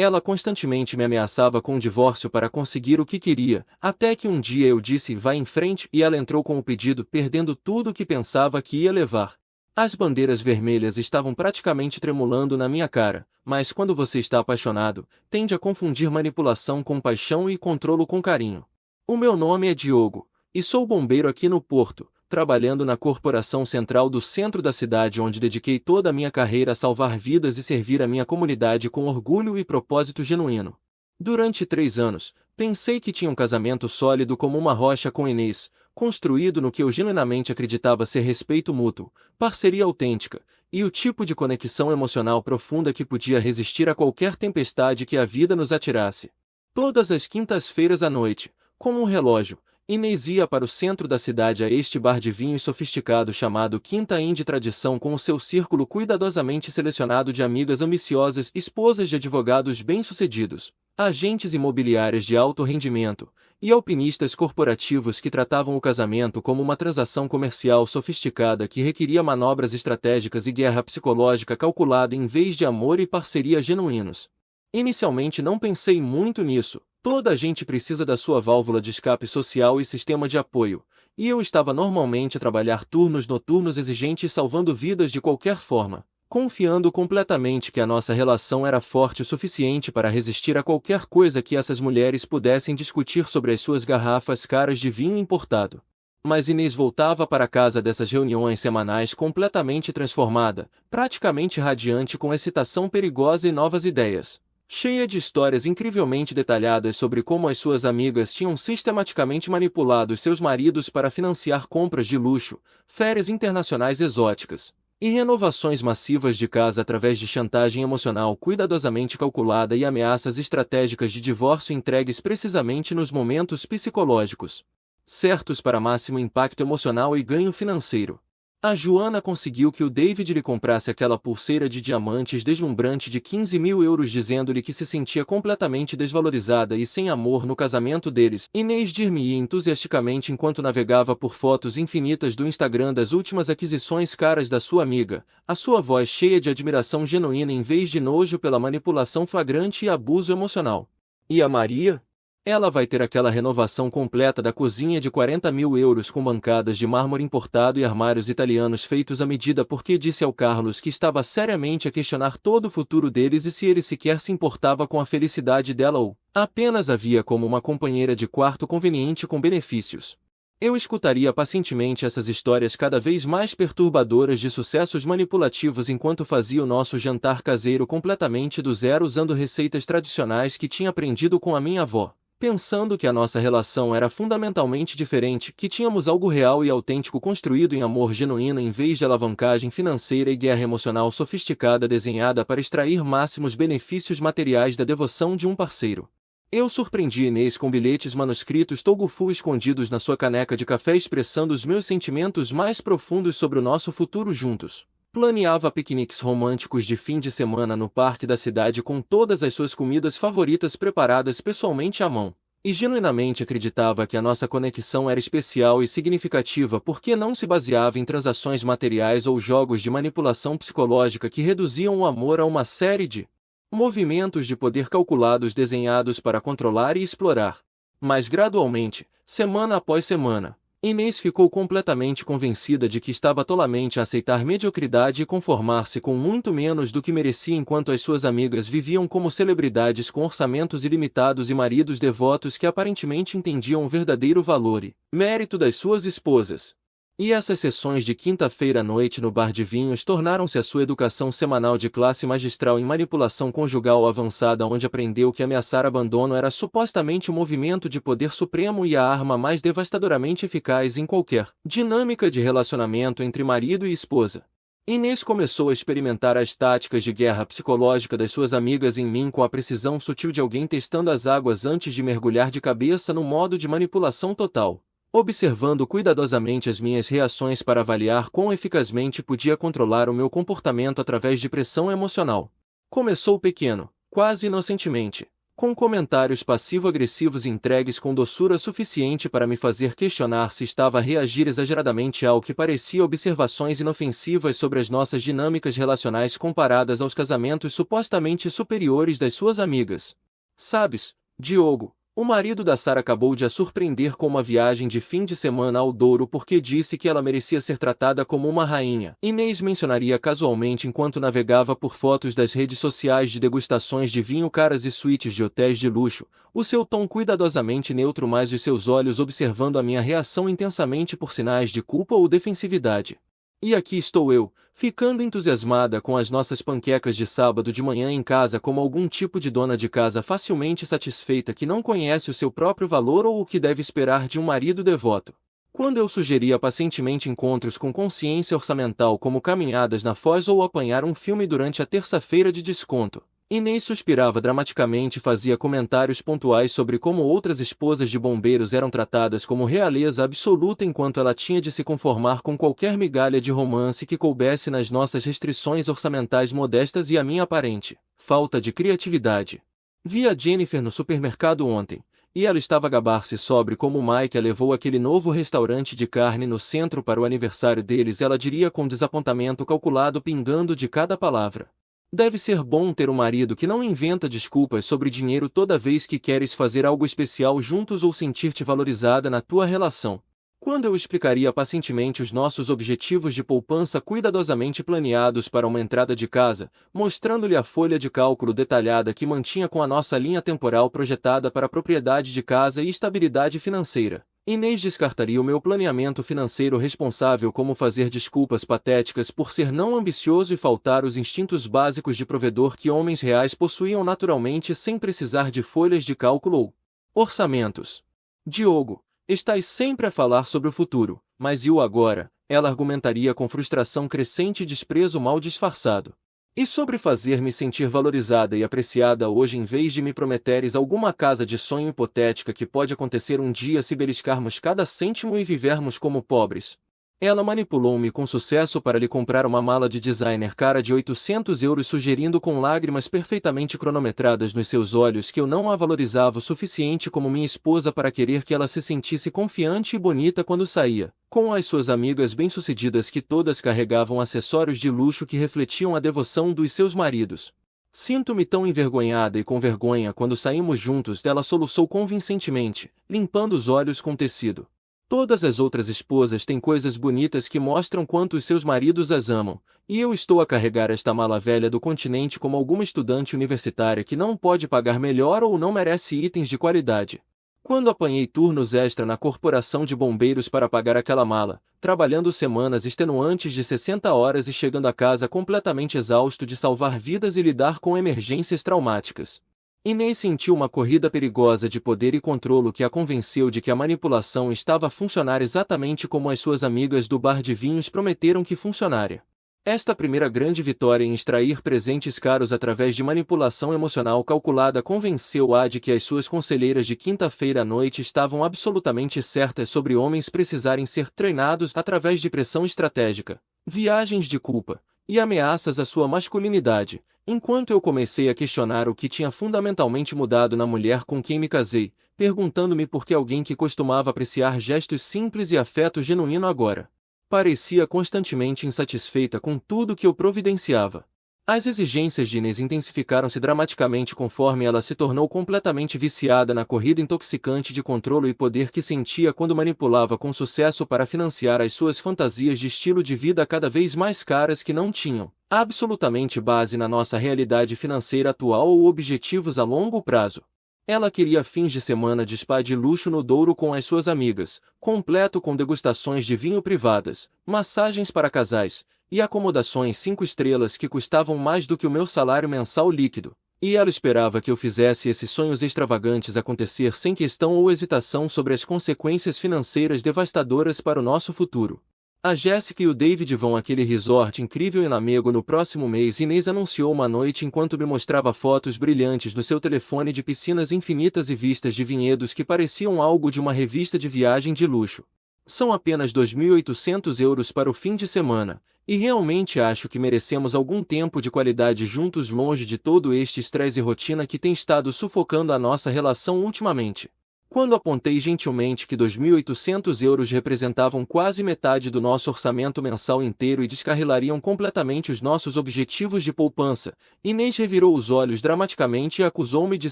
Ela constantemente me ameaçava com o divórcio para conseguir o que queria, até que um dia eu disse vai em frente e ela entrou com o pedido perdendo tudo o que pensava que ia levar. As bandeiras vermelhas estavam praticamente tremulando na minha cara, mas quando você está apaixonado, tende a confundir manipulação com paixão e controlo com carinho. O meu nome é Diogo, e sou bombeiro aqui no Porto, trabalhando na corporação central do centro da cidade onde dediquei toda a minha carreira a salvar vidas e servir a minha comunidade com orgulho e propósito genuíno. Durante 3 anos, pensei que tinha um casamento sólido como uma rocha com Inês, construído no que eu genuinamente acreditava ser respeito mútuo, parceria autêntica, e o tipo de conexão emocional profunda que podia resistir a qualquer tempestade que a vida nos atirasse. Todas as quintas-feiras à noite, como um relógio, Inês ia para o centro da cidade a este bar de vinhos sofisticado chamado Quinta Inn de Tradição com o seu círculo cuidadosamente selecionado de amigas ambiciosas, esposas de advogados bem-sucedidos, agentes imobiliários de alto rendimento, e alpinistas corporativos que tratavam o casamento como uma transação comercial sofisticada que requeria manobras estratégicas e guerra psicológica calculada em vez de amor e parceria genuínos. Inicialmente não pensei muito nisso. Toda a gente precisa da sua válvula de escape social e sistema de apoio, e eu estava normalmente a trabalhar turnos noturnos exigentes salvando vidas de qualquer forma, confiando completamente que a nossa relação era forte o suficiente para resistir a qualquer coisa que essas mulheres pudessem discutir sobre as suas garrafas caras de vinho importado. Mas Inês voltava para casa dessas reuniões semanais completamente transformada, praticamente radiante com excitação perigosa e novas ideias. Cheia de histórias incrivelmente detalhadas sobre como as suas amigas tinham sistematicamente manipulado seus maridos para financiar compras de luxo, férias internacionais exóticas, e renovações massivas de casa através de chantagem emocional cuidadosamente calculada e ameaças estratégicas de divórcio entregues precisamente nos momentos psicológicos certos para máximo impacto emocional e ganho financeiro. A Joana conseguiu que o David lhe comprasse aquela pulseira de diamantes deslumbrante de 15.000 euros dizendo-lhe que se sentia completamente desvalorizada e sem amor no casamento deles. Inês dir-me-ia entusiasticamente enquanto navegava por fotos infinitas do Instagram das últimas aquisições caras da sua amiga, a sua voz cheia de admiração genuína em vez de nojo pela manipulação flagrante e abuso emocional. E a Maria? Ela vai ter aquela renovação completa da cozinha de 40.000 euros com bancadas de mármore importado e armários italianos feitos à medida porque disse ao Carlos que estava seriamente a questionar todo o futuro deles e se ele sequer se importava com a felicidade dela ou apenas a via como uma companheira de quarto conveniente com benefícios. Eu escutaria pacientemente essas histórias cada vez mais perturbadoras de sucessos manipulativos enquanto fazia o nosso jantar caseiro completamente do zero usando receitas tradicionais que tinha aprendido com a minha avó. Pensando que a nossa relação era fundamentalmente diferente, que tínhamos algo real e autêntico construído em amor genuíno em vez de alavancagem financeira e guerra emocional sofisticada desenhada para extrair máximos benefícios materiais da devoção de um parceiro. Eu surpreendi Inês com bilhetes manuscritos togo-fu escondidos na sua caneca de café expressando os meus sentimentos mais profundos sobre o nosso futuro juntos. Planeava piqueniques românticos de fim de semana no parque da cidade com todas as suas comidas favoritas preparadas pessoalmente à mão. E genuinamente acreditava que a nossa conexão era especial e significativa porque não se baseava em transações materiais ou jogos de manipulação psicológica que reduziam o amor a uma série de movimentos de poder calculados desenhados para controlar e explorar. Mas gradualmente, semana após semana, Inês ficou completamente convencida de que estava tolamente a aceitar mediocridade e conformar-se com muito menos do que merecia enquanto as suas amigas viviam como celebridades com orçamentos ilimitados e maridos devotos que aparentemente entendiam o verdadeiro valor e mérito das suas esposas. E essas sessões de quinta-feira à noite no bar de vinhos tornaram-se a sua educação semanal de classe magistral em manipulação conjugal avançada onde aprendeu que ameaçar abandono era supostamente o movimento de poder supremo e a arma mais devastadoramente eficaz em qualquer dinâmica de relacionamento entre marido e esposa. Inês começou a experimentar as táticas de guerra psicológica das suas amigas em mim com a precisão sutil de alguém testando as águas antes de mergulhar de cabeça no modo de manipulação total. Observando cuidadosamente as minhas reações para avaliar quão eficazmente podia controlar o meu comportamento através de pressão emocional. Começou pequeno, quase inocentemente, com comentários passivo-agressivos entregues com doçura suficiente para me fazer questionar se estava a reagir exageradamente ao que parecia observações inofensivas sobre as nossas dinâmicas relacionais comparadas aos casamentos supostamente superiores das suas amigas. Sabes, Diogo, o marido da Sara acabou de a surpreender com uma viagem de fim de semana ao Douro porque disse que ela merecia ser tratada como uma rainha. Inês mencionaria casualmente enquanto navegava por fotos das redes sociais de degustações de vinho caras e suítes de hotéis de luxo, o seu tom cuidadosamente neutro mas os seus olhos observando a minha reação intensamente por sinais de culpa ou defensividade. E aqui estou eu, ficando entusiasmada com as nossas panquecas de sábado de manhã em casa como algum tipo de dona de casa facilmente satisfeita que não conhece o seu próprio valor ou o que deve esperar de um marido devoto. Quando eu sugeria pacientemente encontros com consciência orçamental como caminhadas na Foz ou apanhar um filme durante a terça-feira de desconto, Inês suspirava dramaticamente e fazia comentários pontuais sobre como outras esposas de bombeiros eram tratadas como realeza absoluta enquanto ela tinha de se conformar com qualquer migalha de romance que coubesse nas nossas restrições orçamentais modestas e a minha aparente falta de criatividade. Vi a Jennifer no supermercado ontem, e ela estava a gabar-se sobre como Mike a levou àquele novo restaurante de carne no centro para o aniversário deles. Ela diria com desapontamento calculado pingando de cada palavra. Deve ser bom ter um marido que não inventa desculpas sobre dinheiro toda vez que queres fazer algo especial juntos ou sentir-te valorizada na tua relação. Quando eu explicaria pacientemente os nossos objetivos de poupança cuidadosamente planeados para uma entrada de casa, mostrando-lhe a folha de cálculo detalhada que mantinha com a nossa linha temporal projetada para propriedade de casa e estabilidade financeira, Inês descartaria o meu planeamento financeiro responsável como fazer desculpas patéticas por ser não ambicioso e faltar os instintos básicos de provedor que homens reais possuíam naturalmente sem precisar de folhas de cálculo ou orçamentos. Diogo, estás sempre a falar sobre o futuro, mas e o agora? Ela argumentaria com frustração crescente e desprezo mal disfarçado. E sobre fazer-me sentir valorizada e apreciada hoje em vez de me prometeres alguma casa de sonho hipotética que pode acontecer um dia se beliscarmos cada cêntimo e vivermos como pobres. Ela manipulou-me com sucesso para lhe comprar uma mala de designer cara de 800 euros sugerindo com lágrimas perfeitamente cronometradas nos seus olhos que eu não a valorizava o suficiente como minha esposa para querer que ela se sentisse confiante e bonita quando saía, com as suas amigas bem-sucedidas que todas carregavam acessórios de luxo que refletiam a devoção dos seus maridos. Sinto-me tão envergonhada e com vergonha quando saímos juntos, ela soluçou convincentemente, limpando os olhos com tecido. Todas as outras esposas têm coisas bonitas que mostram quanto os seus maridos as amam, e eu estou a carregar esta mala velha do continente como alguma estudante universitária que não pode pagar melhor ou não merece itens de qualidade. Quando apanhei turnos extra na corporação de bombeiros para pagar aquela mala, trabalhando semanas extenuantes de 60 horas e chegando a casa completamente exausto de salvar vidas e lidar com emergências traumáticas, Inês sentiu uma corrida perigosa de poder e controle que a convenceu de que a manipulação estava a funcionar exatamente como as suas amigas do bar de vinhos prometeram que funcionaria. Esta primeira grande vitória em extrair presentes caros através de manipulação emocional calculada convenceu-a de que as suas conselheiras de quinta-feira à noite estavam absolutamente certas sobre homens precisarem ser treinados através de pressão estratégica, viagens de culpa e ameaças à sua masculinidade, enquanto eu comecei a questionar o que tinha fundamentalmente mudado na mulher com quem me casei, perguntando-me por que alguém que costumava apreciar gestos simples e afeto genuíno agora parecia constantemente insatisfeita com tudo que eu providenciava. As exigências de Inês intensificaram-se dramaticamente conforme ela se tornou completamente viciada na corrida intoxicante de controle e poder que sentia quando manipulava com sucesso para financiar as suas fantasias de estilo de vida cada vez mais caras que não tinham absolutamente base na nossa realidade financeira atual ou objetivos a longo prazo. Ela queria fins de semana de spa de luxo no Douro com as suas amigas, completo com degustações de vinho privadas, massagens para casais, e acomodações 5 estrelas que custavam mais do que o meu salário mensal líquido. E ela esperava que eu fizesse esses sonhos extravagantes acontecer sem questão ou hesitação sobre as consequências financeiras devastadoras para o nosso futuro. A Jéssica e o David vão àquele resort incrível em Lamego no próximo mês. Inês anunciou uma noite enquanto me mostrava fotos brilhantes no seu telefone de piscinas infinitas e vistas de vinhedos que pareciam algo de uma revista de viagem de luxo. São apenas 2.800 euros para o fim de semana, E realmente acho que merecemos algum tempo de qualidade juntos longe de todo este estresse e rotina que tem estado sufocando a nossa relação ultimamente. Quando apontei gentilmente que 2.800 euros representavam quase metade do nosso orçamento mensal inteiro e descarrilariam completamente os nossos objetivos de poupança, Inês revirou os olhos dramaticamente e acusou-me de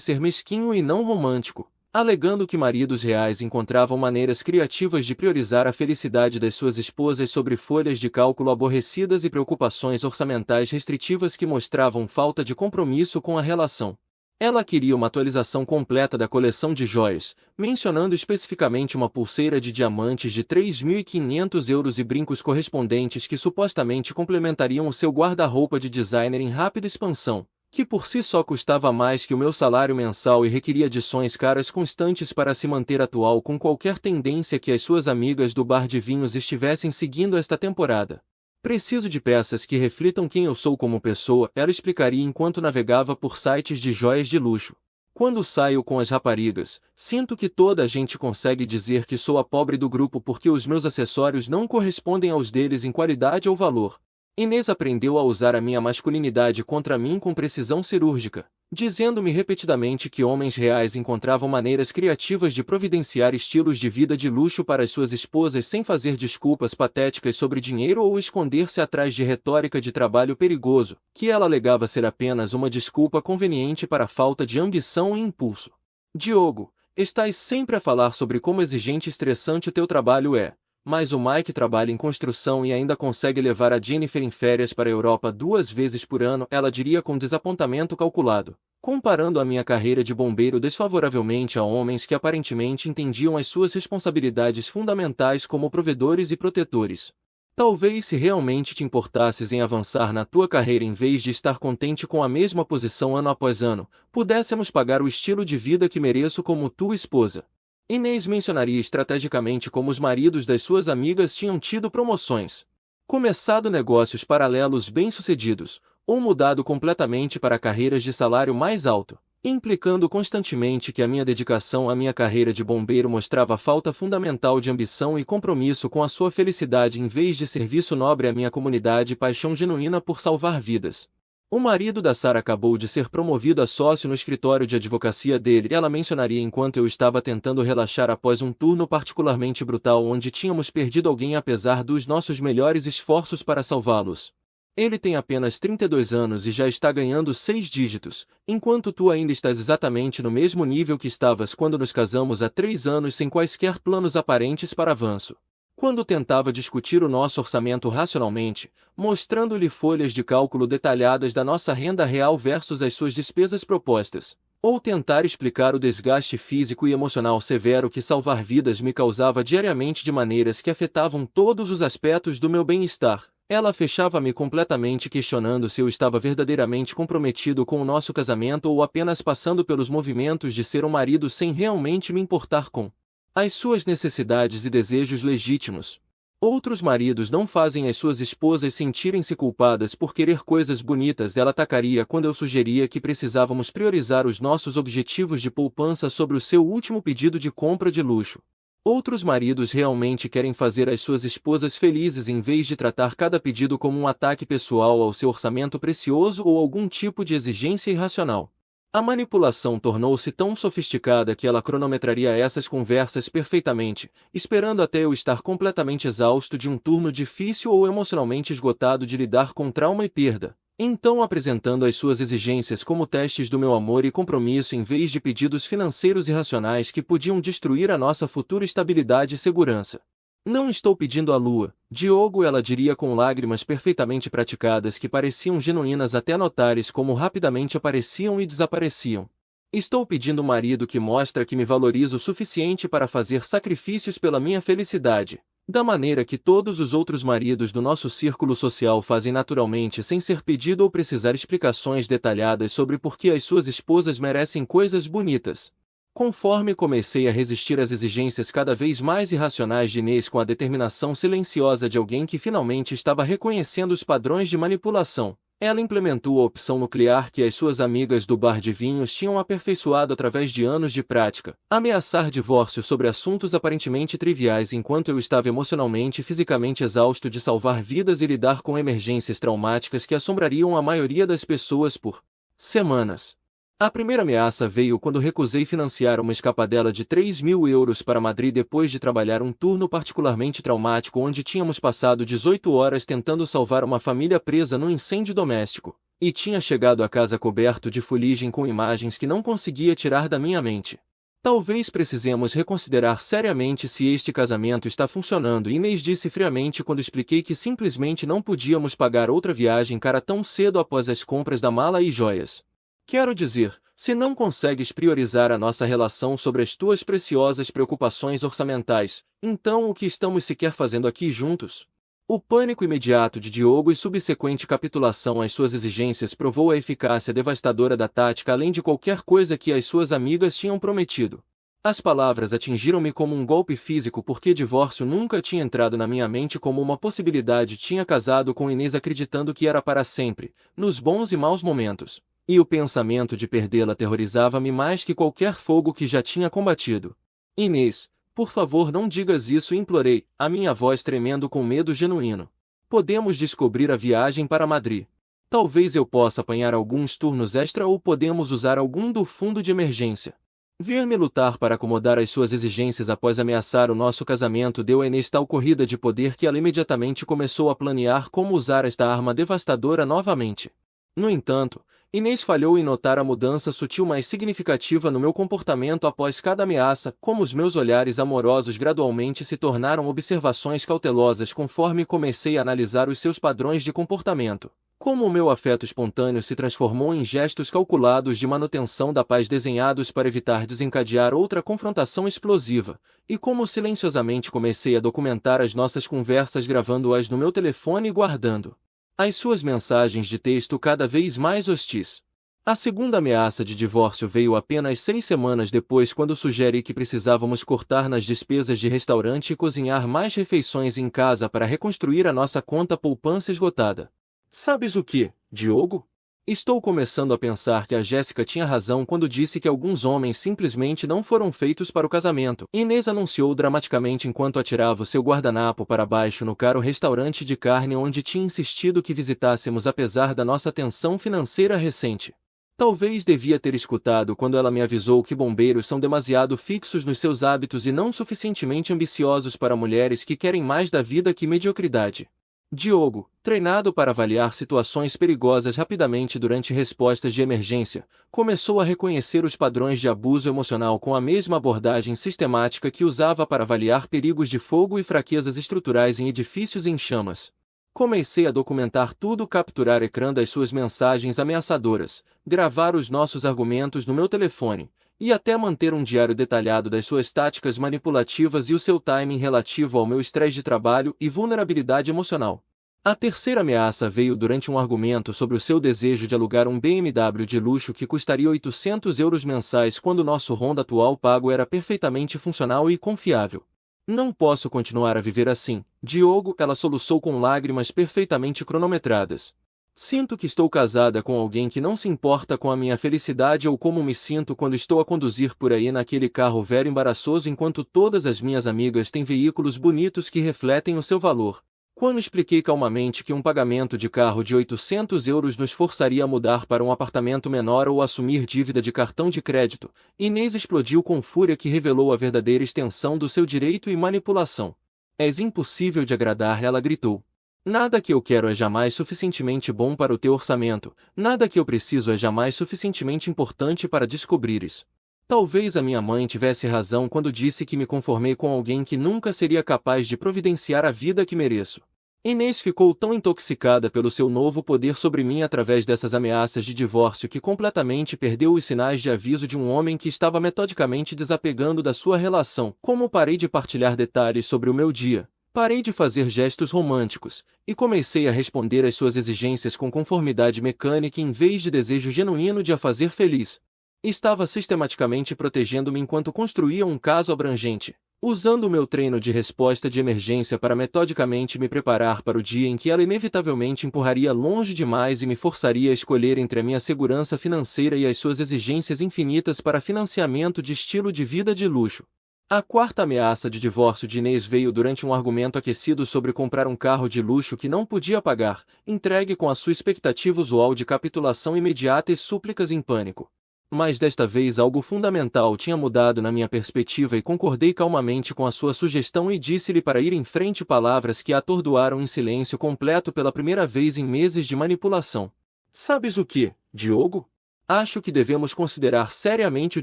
ser mesquinho e não romântico, alegando que maridos reais encontravam maneiras criativas de priorizar a felicidade das suas esposas sobre folhas de cálculo aborrecidas e preocupações orçamentais restritivas que mostravam falta de compromisso com a relação. Ela queria uma atualização completa da coleção de joias, mencionando especificamente uma pulseira de diamantes de 3.500 euros e brincos correspondentes que supostamente complementariam o seu guarda-roupa de designer em rápida expansão, que por si só custava mais que o meu salário mensal e requeria adições caras constantes para se manter atual com qualquer tendência que as suas amigas do bar de vinhos estivessem seguindo esta temporada. Preciso de peças que reflitam quem eu sou como pessoa, ela explicaria enquanto navegava por sites de joias de luxo. Quando saio com as raparigas, sinto que toda a gente consegue dizer que sou a pobre do grupo porque os meus acessórios não correspondem aos deles em qualidade ou valor. Inês aprendeu a usar a minha masculinidade contra mim com precisão cirúrgica, dizendo-me repetidamente que homens reais encontravam maneiras criativas de providenciar estilos de vida de luxo para as suas esposas sem fazer desculpas patéticas sobre dinheiro ou esconder-se atrás de retórica de trabalho perigoso, que ela alegava ser apenas uma desculpa conveniente para a falta de ambição e impulso. Diogo, estás sempre a falar sobre como exigente e estressante o teu trabalho é. Mas o Mike trabalha em construção e ainda consegue levar a Jennifer em férias para a Europa 2 vezes por ano, ela diria com desapontamento calculado, comparando a minha carreira de bombeiro desfavoravelmente a homens que aparentemente entendiam as suas responsabilidades fundamentais como provedores e protetores. Talvez se realmente te importasses em avançar na tua carreira em vez de estar contente com a mesma posição ano após ano, pudéssemos pagar o estilo de vida que mereço como tua esposa. Inês mencionaria estrategicamente como os maridos das suas amigas tinham tido promoções, começado negócios paralelos bem-sucedidos, ou mudado completamente para carreiras de salário mais alto, implicando constantemente que a minha dedicação à minha carreira de bombeiro mostrava falta fundamental de ambição e compromisso com a sua felicidade em vez de serviço nobre à minha comunidade e paixão genuína por salvar vidas. O marido da Sarah acabou de ser promovido a sócio no escritório de advocacia dele e ela mencionaria enquanto eu estava tentando relaxar após um turno particularmente brutal onde tínhamos perdido alguém apesar dos nossos melhores esforços para salvá-los. Ele tem apenas 32 anos e já está ganhando 6 dígitos, enquanto tu ainda estás exatamente no mesmo nível que estavas quando nos casamos há 3 anos sem quaisquer planos aparentes para avanço. Quando tentava discutir o nosso orçamento racionalmente, mostrando-lhe folhas de cálculo detalhadas da nossa renda real versus as suas despesas propostas, ou tentar explicar o desgaste físico e emocional severo que salvar vidas me causava diariamente de maneiras que afetavam todos os aspectos do meu bem-estar, ela fechava-me completamente questionando se eu estava verdadeiramente comprometido com o nosso casamento ou apenas passando pelos movimentos de ser um marido sem realmente me importar com as suas necessidades e desejos legítimos. Outros maridos não fazem as suas esposas sentirem-se culpadas por querer coisas bonitas, ela atacaria quando eu sugeria que precisávamos priorizar os nossos objetivos de poupança sobre o seu último pedido de compra de luxo. Outros maridos realmente querem fazer as suas esposas felizes em vez de tratar cada pedido como um ataque pessoal ao seu orçamento precioso ou algum tipo de exigência irracional. A manipulação tornou-se tão sofisticada que ela cronometraria essas conversas perfeitamente, esperando até eu estar completamente exausto de um turno difícil ou emocionalmente esgotado de lidar com trauma e perda, então apresentando as suas exigências como testes do meu amor e compromisso em vez de pedidos financeiros irracionais que podiam destruir a nossa futura estabilidade e segurança. Não estou pedindo a lua, Diogo, ela diria com lágrimas perfeitamente praticadas que pareciam genuínas até notares como rapidamente apareciam e desapareciam. Estou pedindo um marido que mostra que me valoriza o suficiente para fazer sacrifícios pela minha felicidade, da maneira que todos os outros maridos do nosso círculo social fazem naturalmente sem ser pedido ou precisar explicações detalhadas sobre por que as suas esposas merecem coisas bonitas. Conforme comecei a resistir às exigências cada vez mais irracionais de Inês com a determinação silenciosa de alguém que finalmente estava reconhecendo os padrões de manipulação, Ela implementou a opção nuclear que as suas amigas do bar de vinhos tinham aperfeiçoado através de anos de prática, ameaçar divórcio sobre assuntos aparentemente triviais enquanto eu estava emocionalmente e fisicamente exausto de salvar vidas e lidar com emergências traumáticas que assombrariam a maioria das pessoas por semanas. A primeira ameaça veio quando recusei financiar uma escapadela de 3.000 € para Madrid depois de trabalhar um turno particularmente traumático onde tínhamos passado 18 horas tentando salvar uma família presa num incêndio doméstico, e tinha chegado a casa coberto de fuligem com imagens que não conseguia tirar da minha mente. Talvez precisemos reconsiderar seriamente se este casamento está funcionando, Inês disse friamente quando expliquei que simplesmente não podíamos pagar outra viagem cara tão cedo após as compras da mala e joias. Quero dizer, se não consegues priorizar a nossa relação sobre as tuas preciosas preocupações orçamentais, então o que estamos sequer fazendo aqui juntos? O pânico imediato de Diogo e subsequente capitulação às suas exigências provou a eficácia devastadora da tática além de qualquer coisa que as suas amigas tinham prometido. As palavras atingiram-me como um golpe físico porque divórcio nunca tinha entrado na minha mente como uma possibilidade. Tinha casado com Inês acreditando que era para sempre, nos bons e maus momentos. E o pensamento de perdê-la aterrorizava-me mais que qualquer fogo que já tinha combatido. Inês, por favor não digas isso, implorei, a minha voz tremendo com medo genuíno. Podemos descobrir a viagem para Madrid. Talvez eu possa apanhar alguns turnos extra ou podemos usar algum do fundo de emergência. Ver-me lutar para acomodar as suas exigências após ameaçar o nosso casamento deu a Inês tal corrida de poder que ela imediatamente começou a planear como usar esta arma devastadora novamente. No entanto, Inês falhou em notar a mudança sutil mais significativa no meu comportamento após cada ameaça, como os meus olhares amorosos gradualmente se tornaram observações cautelosas conforme comecei a analisar os seus padrões de comportamento, como o meu afeto espontâneo se transformou em gestos calculados de manutenção da paz desenhados para evitar desencadear outra confrontação explosiva, e como silenciosamente comecei a documentar as nossas conversas gravando-as no meu telefone e guardando as suas mensagens de texto cada vez mais hostis. A segunda ameaça de divórcio veio apenas 6 semanas depois quando sugeri que precisávamos cortar nas despesas de restaurante e cozinhar mais refeições em casa para reconstruir a nossa conta poupança esgotada. Sabes o que, Diogo? Estou começando a pensar que a Jéssica tinha razão quando disse que alguns homens simplesmente não foram feitos para o casamento. Inês anunciou dramaticamente enquanto atirava o seu guardanapo para baixo no caro restaurante de carne onde tinha insistido que visitássemos apesar da nossa tensão financeira recente. Talvez devia ter escutado quando ela me avisou que bombeiros são demasiado fixos nos seus hábitos e não suficientemente ambiciosos para mulheres que querem mais da vida que mediocridade. Diogo, treinado para avaliar situações perigosas rapidamente durante respostas de emergência, começou a reconhecer os padrões de abuso emocional com a mesma abordagem sistemática que usava para avaliar perigos de fogo e fraquezas estruturais em edifícios em chamas. Comecei a documentar tudo, capturar ecrã das suas mensagens ameaçadoras, gravar os nossos argumentos no meu telefone, e até manter um diário detalhado das suas táticas manipulativas e o seu timing relativo ao meu estresse de trabalho e vulnerabilidade emocional. A terceira ameaça veio durante um argumento sobre o seu desejo de alugar um BMW de luxo que custaria 800 € mensais quando nosso Honda atual pago era perfeitamente funcional e confiável. Não posso continuar a viver assim, Diogo, ela soluçou com lágrimas perfeitamente cronometradas. Sinto que estou casada com alguém que não se importa com a minha felicidade ou como me sinto quando estou a conduzir por aí naquele carro velho embaraçoso enquanto todas as minhas amigas têm veículos bonitos que refletem o seu valor. Quando expliquei calmamente que um pagamento de carro de 800 € nos forçaria a mudar para um apartamento menor ou assumir dívida de cartão de crédito, Inês explodiu com fúria que revelou a verdadeira extensão do seu direito e manipulação. És impossível de agradar, ela gritou. Nada que eu quero é jamais suficientemente bom para o teu orçamento, nada que eu preciso é jamais suficientemente importante para descobrires. Talvez a minha mãe tivesse razão quando disse que me conformei com alguém que nunca seria capaz de providenciar a vida que mereço. Inês ficou tão intoxicada pelo seu novo poder sobre mim através dessas ameaças de divórcio que completamente perdeu os sinais de aviso de um homem que estava metodicamente desapegando da sua relação. Como parei de partilhar detalhes sobre o meu dia, parei de fazer gestos românticos, e comecei a responder às suas exigências com conformidade mecânica em vez de desejo genuíno de a fazer feliz. Estava sistematicamente protegendo-me enquanto construía um caso abrangente, usando o meu treino de resposta de emergência para metodicamente me preparar para o dia em que ela inevitavelmente empurraria longe demais e me forçaria a escolher entre a minha segurança financeira e as suas exigências infinitas para financiamento de estilo de vida de luxo. A quarta ameaça de divórcio de Inês veio durante um argumento aquecido sobre comprar um carro de luxo que não podia pagar, entregue com a sua expectativa usual de capitulação imediata e súplicas em pânico. Mas desta vez algo fundamental tinha mudado na minha perspectiva e concordei calmamente com a sua sugestão e disse-lhe para ir em frente palavras que a atordoaram em silêncio completo pela primeira vez em meses de manipulação. Sabes o que, Diogo? Acho que devemos considerar seriamente o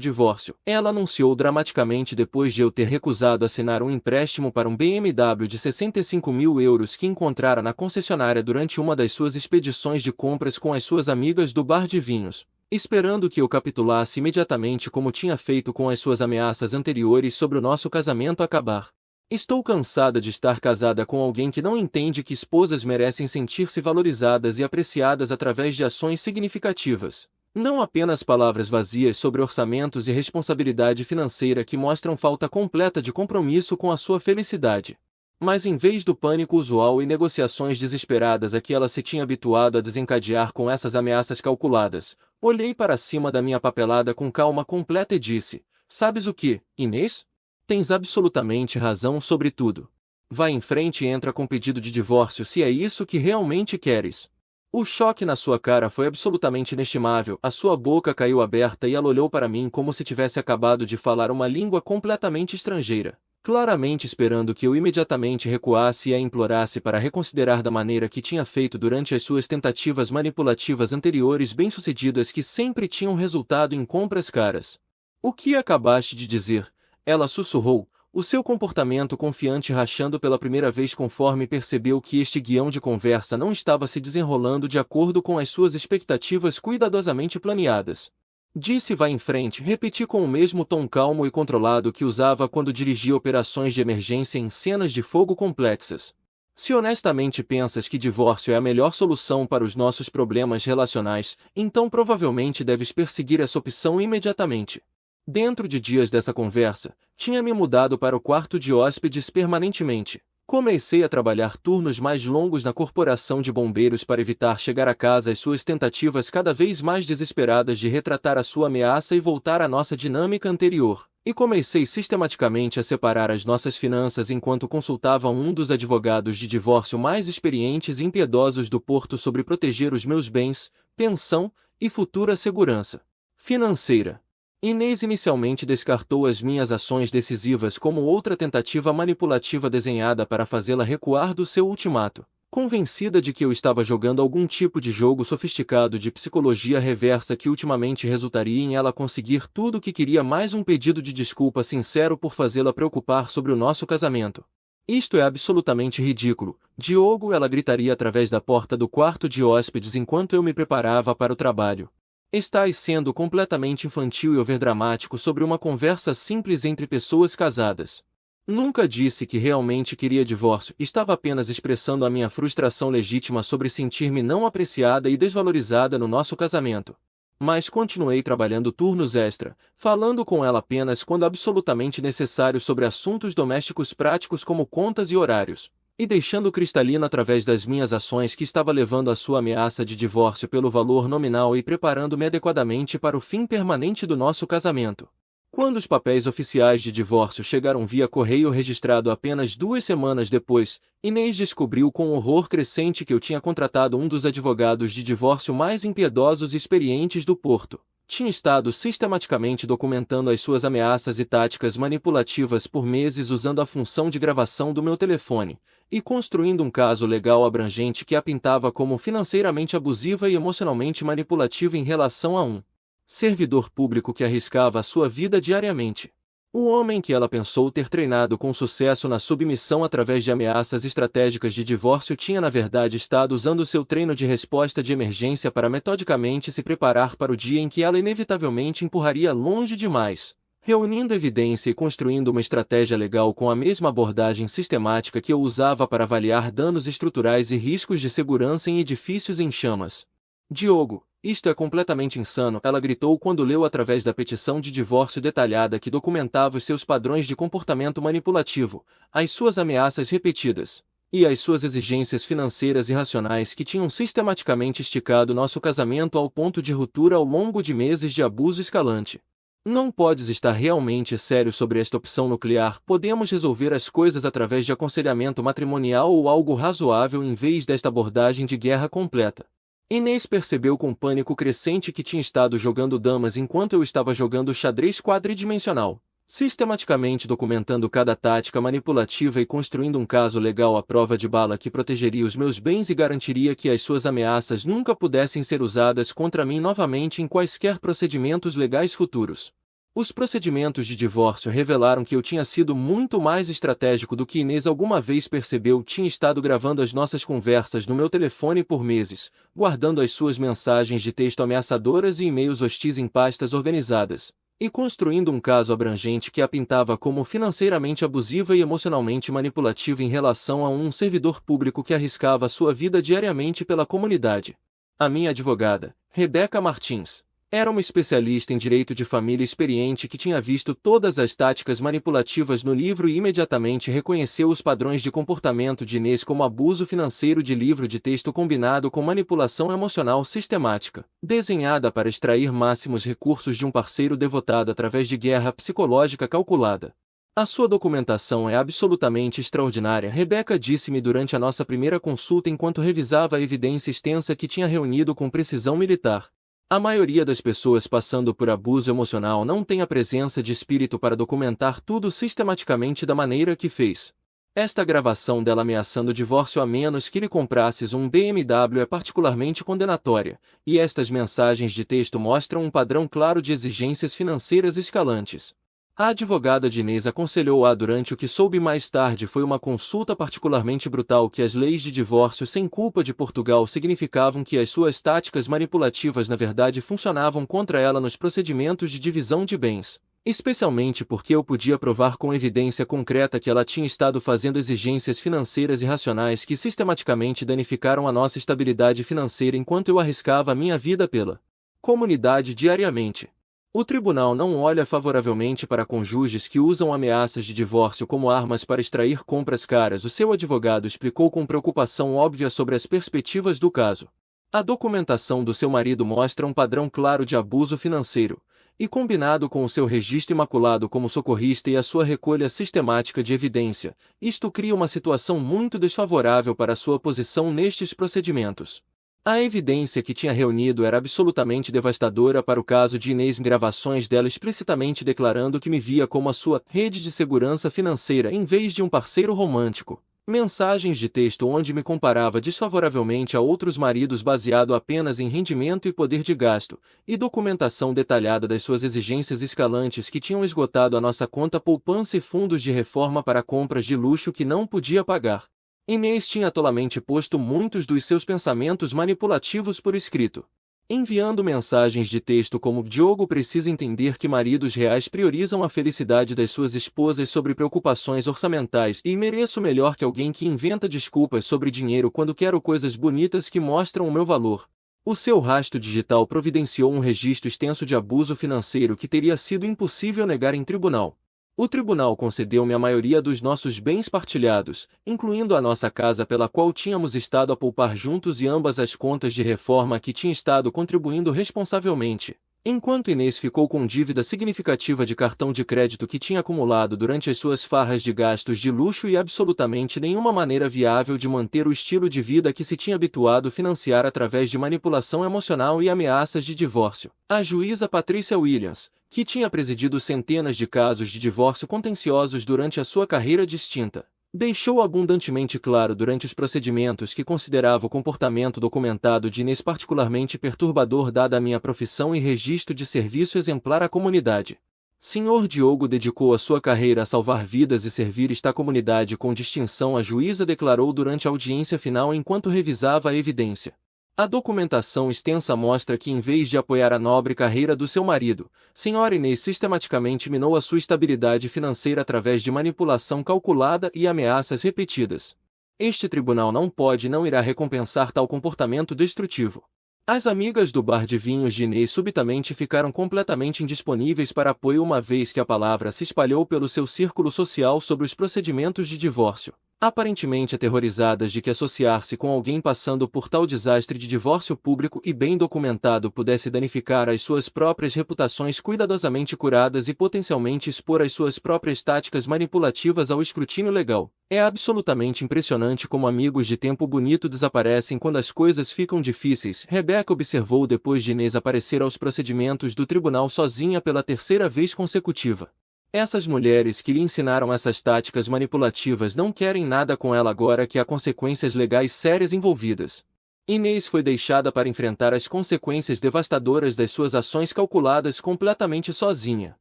divórcio, ela anunciou dramaticamente depois de eu ter recusado assinar um empréstimo para um BMW de 65 mil euros que encontrara na concessionária durante uma das suas expedições de compras com as suas amigas do bar de vinhos, esperando que eu capitulasse imediatamente como tinha feito com as suas ameaças anteriores sobre o nosso casamento acabar. Estou cansada de estar casada com alguém que não entende que esposas merecem sentir-se valorizadas e apreciadas através de ações significativas. Não apenas palavras vazias sobre orçamentos e responsabilidade financeira que mostram falta completa de compromisso com a sua felicidade. Mas em vez do pânico usual e negociações desesperadas a que ela se tinha habituado a desencadear com essas ameaças calculadas, olhei para cima da minha papelada com calma completa e disse: sabes o que, Inês? Tens absolutamente razão sobre tudo. Vá em frente e entra com pedido de divórcio se é isso que realmente queres. O choque na sua cara foi absolutamente inestimável, a sua boca caiu aberta e ela olhou para mim como se tivesse acabado de falar uma língua completamente estrangeira, claramente esperando que eu imediatamente recuasse e a implorasse para reconsiderar da maneira que tinha feito durante as suas tentativas manipulativas anteriores bem-sucedidas que sempre tinham resultado em compras caras. O que acabaste de dizer? Ela sussurrou, o seu comportamento confiante rachando pela primeira vez conforme percebeu que este guião de conversa não estava se desenrolando de acordo com as suas expectativas cuidadosamente planeadas. Disse vá em frente, repeti com o mesmo tom calmo e controlado que usava quando dirigia operações de emergência em cenas de fogo complexas. Se honestamente pensas que divórcio é a melhor solução para os nossos problemas relacionais, então provavelmente deves perseguir essa opção imediatamente. Dentro de dias dessa conversa, tinha me mudado para o quarto de hóspedes permanentemente. Comecei a trabalhar turnos mais longos na corporação de bombeiros para evitar chegar a casa às suas tentativas cada vez mais desesperadas de retratar a sua ameaça e voltar à nossa dinâmica anterior. E comecei sistematicamente a separar as nossas finanças enquanto consultava um dos advogados de divórcio mais experientes e impiedosos do Porto sobre proteger os meus bens, pensão e futura segurança financeira. Inês inicialmente descartou as minhas ações decisivas como outra tentativa manipulativa desenhada para fazê-la recuar do seu ultimato, convencida de que eu estava jogando algum tipo de jogo sofisticado de psicologia reversa que ultimamente resultaria em ela conseguir tudo o que queria mais um pedido de desculpa sincero por fazê-la preocupar sobre o nosso casamento. Isto é absolutamente ridículo, Diogo, ela gritaria através da porta do quarto de hóspedes enquanto eu me preparava para o trabalho. Estás sendo completamente infantil e overdramático sobre uma conversa simples entre pessoas casadas. Nunca disse que realmente queria divórcio, estava apenas expressando a minha frustração legítima sobre sentir-me não apreciada e desvalorizada no nosso casamento. Mas continuei trabalhando turnos extra, falando com ela apenas quando absolutamente necessário sobre assuntos domésticos práticos como contas e horários. E deixando cristalino através das minhas ações que estava levando a sua ameaça de divórcio pelo valor nominal e preparando-me adequadamente para o fim permanente do nosso casamento. Quando os papéis oficiais de divórcio chegaram via correio registrado apenas 2 semanas depois, Inês descobriu com horror crescente que eu tinha contratado um dos advogados de divórcio mais impiedosos e experientes do Porto. Tinha estado sistematicamente documentando as suas ameaças e táticas manipulativas por meses usando a função de gravação do meu telefone, e construindo um caso legal abrangente que a pintava como financeiramente abusiva e emocionalmente manipulativa em relação a um servidor público que arriscava a sua vida diariamente. O homem que ela pensou ter treinado com sucesso na submissão através de ameaças estratégicas de divórcio tinha na verdade estado usando seu treino de resposta de emergência para metodicamente se preparar para o dia em que ela inevitavelmente empurraria longe demais, reunindo evidência e construindo uma estratégia legal com a mesma abordagem sistemática que eu usava para avaliar danos estruturais e riscos de segurança em edifícios em chamas. Diogo, Isto é completamente insano, ela gritou quando leu através da petição de divórcio detalhada que documentava os seus padrões de comportamento manipulativo, as suas ameaças repetidas e as suas exigências financeiras irracionais que tinham sistematicamente esticado nosso casamento ao ponto de ruptura ao longo de meses de abuso escalante. Não podes estar realmente sério sobre esta opção nuclear. Podemos resolver as coisas através de aconselhamento matrimonial ou algo razoável em vez desta abordagem de guerra completa. Inês percebeu com pânico crescente que tinha estado jogando damas enquanto eu estava jogando xadrez quadridimensional, sistematicamente documentando cada tática manipulativa e construindo um caso legal à prova de bala que protegeria os meus bens e garantiria que as suas ameaças nunca pudessem ser usadas contra mim novamente em quaisquer procedimentos legais futuros. Os procedimentos de divórcio revelaram que eu tinha sido muito mais estratégico do que Inês alguma vez percebeu. Tinha estado gravando as nossas conversas no meu telefone por meses, guardando as suas mensagens de texto ameaçadoras e e-mails hostis em pastas organizadas, e construindo um caso abrangente que a pintava como financeiramente abusiva e emocionalmente manipulativa em relação a um servidor público que arriscava sua vida diariamente pela comunidade. A minha advogada, Rebecca Martins, era uma especialista em direito de família experiente que tinha visto todas as táticas manipulativas no livro e imediatamente reconheceu os padrões de comportamento de Inês como abuso financeiro de livro de texto combinado com manipulação emocional sistemática, desenhada para extrair máximos recursos de um parceiro devotado através de guerra psicológica calculada. A sua documentação é absolutamente extraordinária, Rebecca disse-me durante a nossa primeira consulta enquanto revisava a evidência extensa que tinha reunido com precisão militar. A maioria das pessoas passando por abuso emocional não tem a presença de espírito para documentar tudo sistematicamente da maneira que fez. Esta gravação dela ameaçando divórcio a menos que lhe comprasses um BMW é particularmente condenatória, e estas mensagens de texto mostram um padrão claro de exigências financeiras escalantes. A advogada de Inês aconselhou-a durante o que soube mais tarde foi uma consulta particularmente brutal que as leis de divórcio sem culpa de Portugal significavam que as suas táticas manipulativas na verdade funcionavam contra ela nos procedimentos de divisão de bens, especialmente porque eu podia provar com evidência concreta que ela tinha estado fazendo exigências financeiras irracionais que sistematicamente danificaram a nossa estabilidade financeira enquanto eu arriscava a minha vida pela comunidade diariamente. O tribunal não olha favoravelmente para cônjuges que usam ameaças de divórcio como armas para extrair compras caras. O seu advogado explicou com preocupação óbvia sobre as perspectivas do caso. A documentação do seu marido mostra um padrão claro de abuso financeiro, e combinado com o seu registro imaculado como socorrista e a sua recolha sistemática de evidência, isto cria uma situação muito desfavorável para sua posição nestes procedimentos. A evidência que tinha reunido era absolutamente devastadora para o caso de Inês, gravações dela explicitamente declarando que me via como a sua rede de segurança financeira em vez de um parceiro romântico. Mensagens de texto onde me comparava desfavoravelmente a outros maridos baseado apenas em rendimento e poder de gasto, e documentação detalhada das suas exigências escalantes que tinham esgotado a nossa conta poupança e fundos de reforma para compras de luxo que não podia pagar. Inês tinha tolamente posto muitos dos seus pensamentos manipulativos por escrito, enviando mensagens de texto como Diogo precisa entender que maridos reais priorizam a felicidade das suas esposas sobre preocupações orçamentais e mereço melhor que alguém que inventa desculpas sobre dinheiro quando quero coisas bonitas que mostram o meu valor. O seu rastro digital providenciou um registro extenso de abuso financeiro que teria sido impossível negar em tribunal. O tribunal concedeu-me a maioria dos nossos bens partilhados, incluindo a nossa casa pela qual tínhamos estado a poupar juntos e ambas as contas de reforma que tinha estado contribuindo responsavelmente, enquanto Inês ficou com dívida significativa de cartão de crédito que tinha acumulado durante as suas farras de gastos de luxo e absolutamente nenhuma maneira viável de manter o estilo de vida que se tinha habituado a financiar através de manipulação emocional e ameaças de divórcio. A juíza Patricia Williams, que tinha presidido centenas de casos de divórcio contenciosos durante a sua carreira distinta, deixou abundantemente claro durante os procedimentos que considerava o comportamento documentado de Inês particularmente perturbador dada a minha profissão e registro de serviço exemplar à comunidade. Sr. Diogo dedicou a sua carreira a salvar vidas e servir esta comunidade com distinção, a juíza declarou durante a audiência final enquanto revisava a evidência. A documentação extensa mostra que em vez de apoiar a nobre carreira do seu marido, Sra. Inês sistematicamente minou a sua estabilidade financeira através de manipulação calculada e ameaças repetidas. Este tribunal não pode e não irá recompensar tal comportamento destrutivo. As amigas do bar de vinhos de Inês subitamente ficaram completamente indisponíveis para apoio uma vez que a palavra se espalhou pelo seu círculo social sobre os procedimentos de divórcio. Aparentemente aterrorizadas de que associar-se com alguém passando por tal desastre de divórcio público e bem documentado pudesse danificar as suas próprias reputações cuidadosamente curadas e potencialmente expor as suas próprias táticas manipulativas ao escrutínio legal. É absolutamente impressionante como amigos de tempo bonito desaparecem quando as coisas ficam difíceis, Rebeca observou depois de Inês aparecer aos procedimentos do tribunal sozinha pela terceira vez consecutiva. Essas mulheres que lhe ensinaram essas táticas manipulativas não querem nada com ela agora que há consequências legais sérias envolvidas. Inês foi deixada para enfrentar as consequências devastadoras das suas ações calculadas completamente sozinha.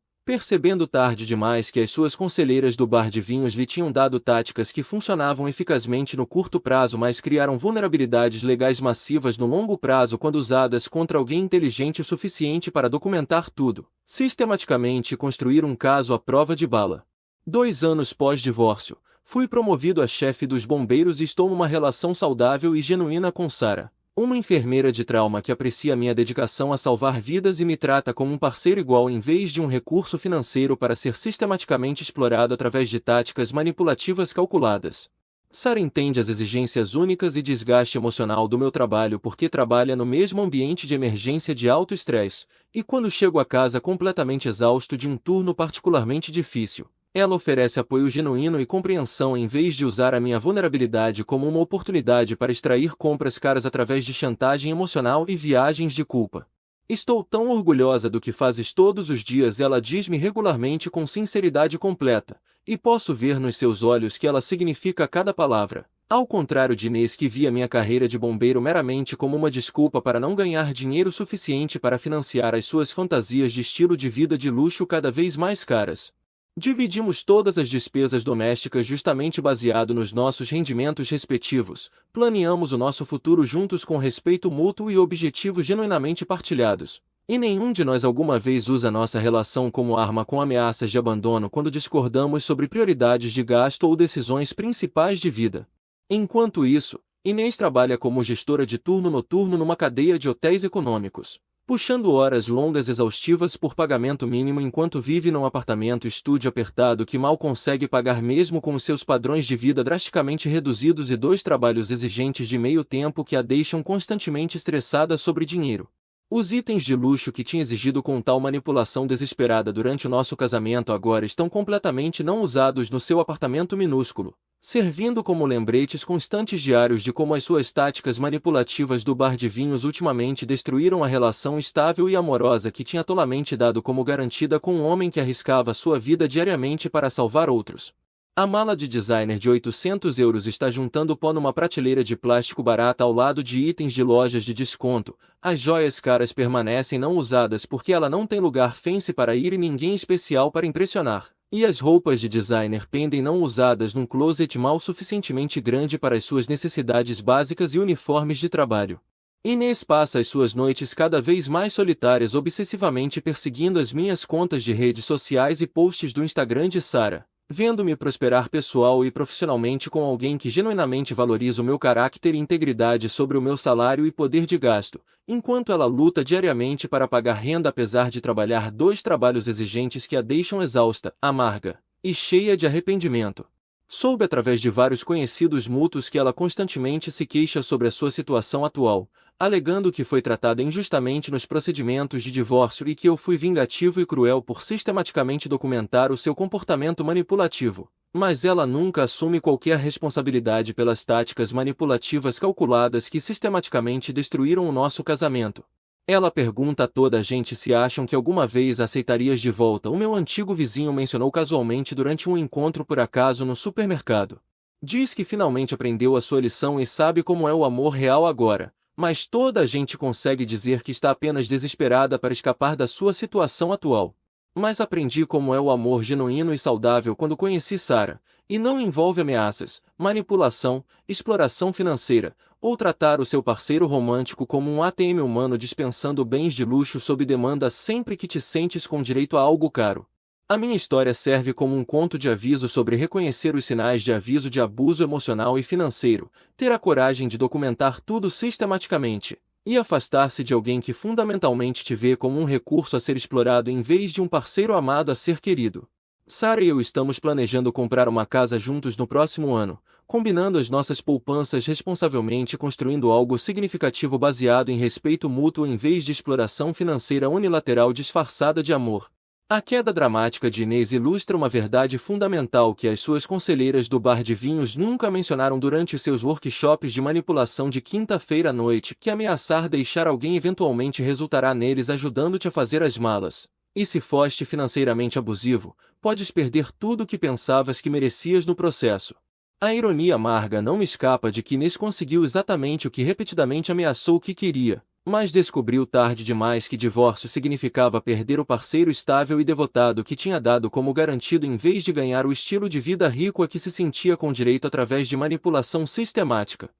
Percebendo tarde demais que as suas conselheiras do bar de vinhos lhe tinham dado táticas que funcionavam eficazmente no curto prazo, mas criaram vulnerabilidades legais massivas no longo prazo quando usadas contra alguém inteligente o suficiente para documentar tudo, sistematicamente construir um caso à prova de bala. 2 anos pós-divórcio, fui promovido a chefe dos bombeiros e estou numa relação saudável e genuína com Sara, uma enfermeira de trauma que aprecia minha dedicação a salvar vidas e me trata como um parceiro igual em vez de um recurso financeiro para ser sistematicamente explorado através de táticas manipulativas calculadas. Sara entende as exigências únicas e desgaste emocional do meu trabalho porque trabalha no mesmo ambiente de emergência de alto estresse, e quando chego a casa completamente exausto de um turno particularmente difícil, ela oferece apoio genuíno e compreensão em vez de usar a minha vulnerabilidade como uma oportunidade para extrair compras caras através de chantagem emocional e viagens de culpa. Estou tão orgulhosa do que fazes todos os dias, ela diz-me regularmente com sinceridade completa, e posso ver nos seus olhos que ela significa cada palavra. Ao contrário de Inês, que via minha carreira de bombeiro meramente como uma desculpa para não ganhar dinheiro suficiente para financiar as suas fantasias de estilo de vida de luxo cada vez mais caras. Dividimos todas as despesas domésticas justamente baseado nos nossos rendimentos respectivos, planeamos o nosso futuro juntos com respeito mútuo e objetivos genuinamente partilhados. E nenhum de nós alguma vez usa nossa relação como arma com ameaças de abandono quando discordamos sobre prioridades de gasto ou decisões principais de vida. Enquanto isso, Inês trabalha como gestora de turno noturno numa cadeia de hotéis econômicos, puxando horas longas exaustivas por pagamento mínimo enquanto vive num apartamento-estúdio apertado que mal consegue pagar mesmo com os seus padrões de vida drasticamente reduzidos e 2 trabalhos exigentes de meio tempo que a deixam constantemente estressada sobre dinheiro. Os itens de luxo que tinha exigido com tal manipulação desesperada durante o nosso casamento agora estão completamente não usados no seu apartamento minúsculo, servindo como lembretes constantes diários de como as suas táticas manipulativas do bar de vinhos ultimamente destruíram a relação estável e amorosa que tinha tolamente dado como garantida com um homem que arriscava sua vida diariamente para salvar outros. A mala de designer de 800 euros está juntando pó numa prateleira de plástico barata ao lado de itens de lojas de desconto. As joias caras permanecem não usadas porque ela não tem lugar fancy para ir e ninguém especial para impressionar. E as roupas de designer pendem não usadas num closet mal suficientemente grande para as suas necessidades básicas e uniformes de trabalho. Inês passa as suas noites cada vez mais solitárias obsessivamente perseguindo as minhas contas de redes sociais e posts do Instagram de Sara, vendo-me prosperar pessoal e profissionalmente com alguém que genuinamente valoriza o meu caráter e integridade sobre o meu salário e poder de gasto, enquanto ela luta diariamente para pagar renda apesar de trabalhar 2 trabalhos exigentes que a deixam exausta, amarga e cheia de arrependimento. Soube através de vários conhecidos mútuos que ela constantemente se queixa sobre a sua situação atual, alegando que foi tratada injustamente nos procedimentos de divórcio e que eu fui vingativo e cruel por sistematicamente documentar o seu comportamento manipulativo. Mas ela nunca assume qualquer responsabilidade pelas táticas manipulativas calculadas que sistematicamente destruíram o nosso casamento. Ela pergunta a toda a gente se acham que alguma vez aceitarias de volta. O meu antigo vizinho mencionou casualmente durante um encontro por acaso no supermercado. Diz que finalmente aprendeu a sua lição e sabe como é o amor real agora. Mas toda a gente consegue dizer que está apenas desesperada para escapar da sua situação atual. Mas aprendi como é o amor genuíno e saudável quando conheci Sara, e não envolve ameaças, manipulação, exploração financeira, ou tratar o seu parceiro romântico como um ATM humano dispensando bens de luxo sob demanda sempre que te sentes com direito a algo caro. A minha história serve como um conto de aviso sobre reconhecer os sinais de aviso de abuso emocional e financeiro, ter a coragem de documentar tudo sistematicamente, E afastar-se de alguém que fundamentalmente te vê como um recurso a ser explorado em vez de um parceiro amado a ser querido. Sarah e eu estamos planejando comprar uma casa juntos no próximo ano, combinando as nossas poupanças responsavelmente e construindo algo significativo baseado em respeito mútuo em vez de exploração financeira unilateral disfarçada de amor. A queda dramática de Inês ilustra uma verdade fundamental que as suas conselheiras do bar de vinhos nunca mencionaram durante seus workshops de manipulação de quinta-feira à noite, que ameaçar deixar alguém eventualmente resultará neles ajudando-te a fazer as malas. E se foste financeiramente abusivo, podes perder tudo o que pensavas que merecias no processo. A ironia amarga não me escapa de que Inês conseguiu exatamente o que repetidamente ameaçou que queria, mas descobriu tarde demais que divórcio significava perder o parceiro estável e devotado que tinha dado como garantido em vez de ganhar o estilo de vida rico a que se sentia com direito através de manipulação sistemática.